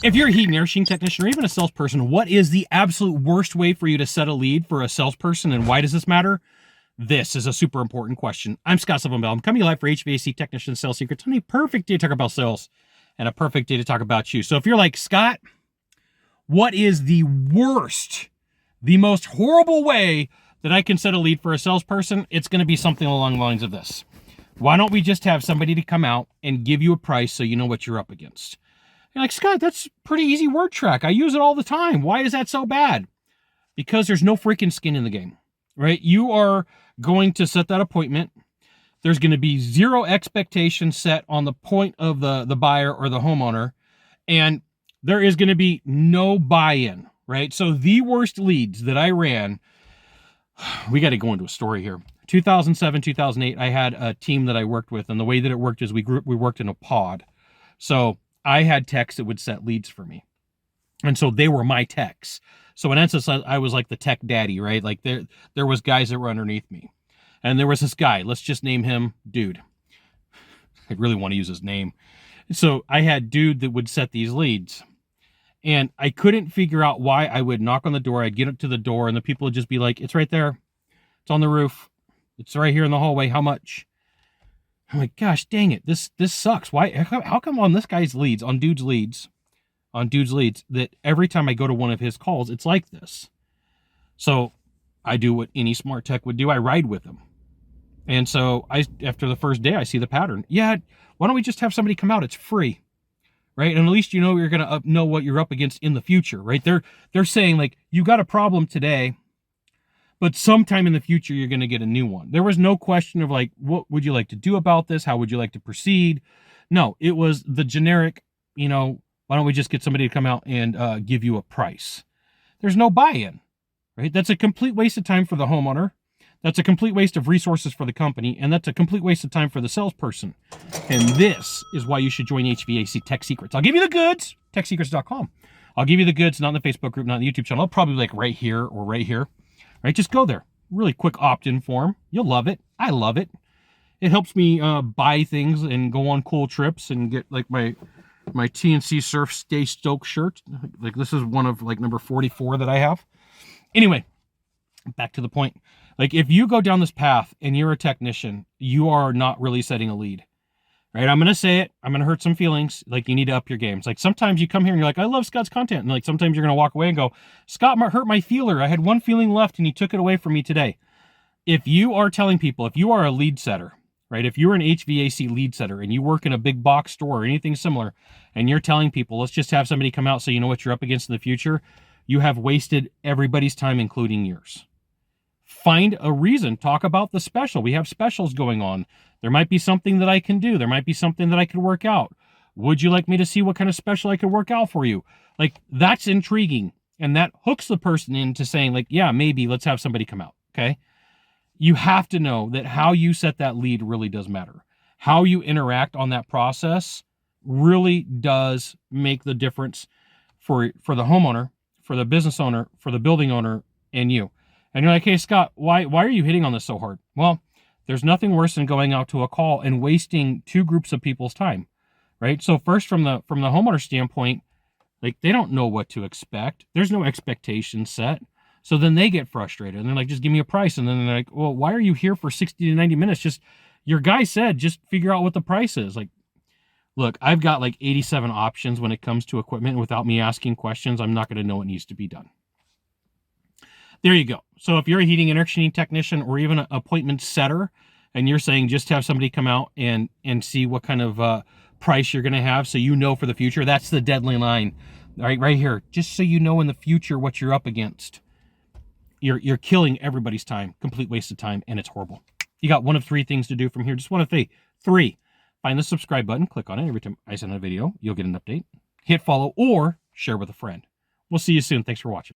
If you're a heat and air conditioning technician or even a salesperson, what is the absolute worst way for you to set a lead for a salesperson, and why does this matter? This is a super important question. I'm Scott Sylvan Bell. I'm coming live for HVAC Technician Sales Secrets on a perfect day to talk about sales and a perfect day to talk about you. So if you're like, Scott, what is the worst, the most horrible way that I can set a lead for a salesperson? It's going to be something along the lines of this. Why don't we just have somebody to come out and give you a price so you know what you're up against? You're like, Scott, that's pretty easy word track. I use it all the time. Why is that so bad? Because there's no freaking skin in the game, right? You are going to set that appointment. There's going to be zero expectation set on the point of the buyer or the homeowner. And there is going to be no buy-in, right? So the worst leads that I ran, we got to go into a story here. 2007, 2008, I had a team that I worked with. And the way that it worked is we worked in a pod. So I had techs that would set leads for me. And so they were my techs. So in essence, I was like the tech daddy, right? Like there was guys that were underneath me. And there was this guy, let's just name him Dude. I really want to use his name. So I had Dude that would set these leads. And I couldn't figure out why. I would knock on the door. I'd get up to the door and the people would just be like, it's right there. It's on the roof. It's right here in the hallway. How much? I'm like, gosh, dang it. This sucks. Why? How come on this guy's leads, on Dude's leads, that every time I go to one of his calls, it's like this? So I do what any smart tech would do. I ride with him. And so after the first day, I see the pattern. Yeah, why don't we just have somebody come out? It's free, right? And at least you know you're going to know what you're up against in the future, right? They're saying like, you got a problem today, but sometime in the future, you're going to get a new one. There was no question of like, what would you like to do about this? How would you like to proceed? No, it was the generic, why don't we just get somebody to come out and give you a price? There's no buy-in, right? That's a complete waste of time for the homeowner. That's a complete waste of resources for the company. And that's a complete waste of time for the salesperson. And this is why you should join HVAC Tech Secrets. I'll give you the goods, techsecrets.com. I'll give you the goods, not in the Facebook group, not in the YouTube channel. I'll probably like right here or right here. Right, just go there. Really quick opt-in form. You'll love it. I love it. It helps me buy things and go on cool trips and get like my TNC Surf Stay Stoked shirt. Like this is one of like number 44 that I have. Anyway, back to the point. Like if you go down this path and you're a technician, you are not really setting a lead. Right? I'm going to say it. I'm going to hurt some feelings. Like you need to up your games. Like sometimes you come here and you're like, I love Scott's content. And like sometimes you're going to walk away and go, Scott hurt my feeler. I had one feeling left and he took it away from me today. If you are telling people, if you are a lead setter, right? If you're an HVAC lead setter and you work in a big box store or anything similar, and you're telling people, let's just have somebody come out so you know what you're up against in the future, you have wasted everybody's time, including yours. Find a reason. Talk about the special. We have specials going on. There might be something that I can do. There might be something that I could work out. Would you like me to see what kind of special I could work out for you? Like, that's intriguing. And that hooks the person into saying, like, yeah, maybe let's have somebody come out. Okay. You have to know that how you set that lead really does matter. How you interact on that process really does make the difference for the homeowner, for the business owner, for the building owner, and you. And you're like, hey, Scott, why are you hitting on this so hard? Well, there's nothing worse than going out to a call and wasting two groups of people's time, right? So first, from the homeowner standpoint, like they don't know what to expect. There's no expectation set. So then they get frustrated and they're like, just give me a price. And then they're like, well, why are you here for 60 to 90 minutes? Just your guy said, just figure out what the price is. Like, look, I've got like 87 options when it comes to equipment. Without me asking questions, I'm not going to know what needs to be done. There you go. So if you're a heating and air conditioning technician or even an appointment setter, and you're saying just have somebody come out and see what kind of price you're going to have so you know for the future, that's the deadline line right here. Just so you know in the future what you're up against. You're killing everybody's time. Complete waste of time, and it's horrible. You got one of three things to do from here. Just one of three. Find the subscribe button. Click on it. Every time I send a video, you'll get an update. Hit follow or share with a friend. We'll see you soon. Thanks for watching.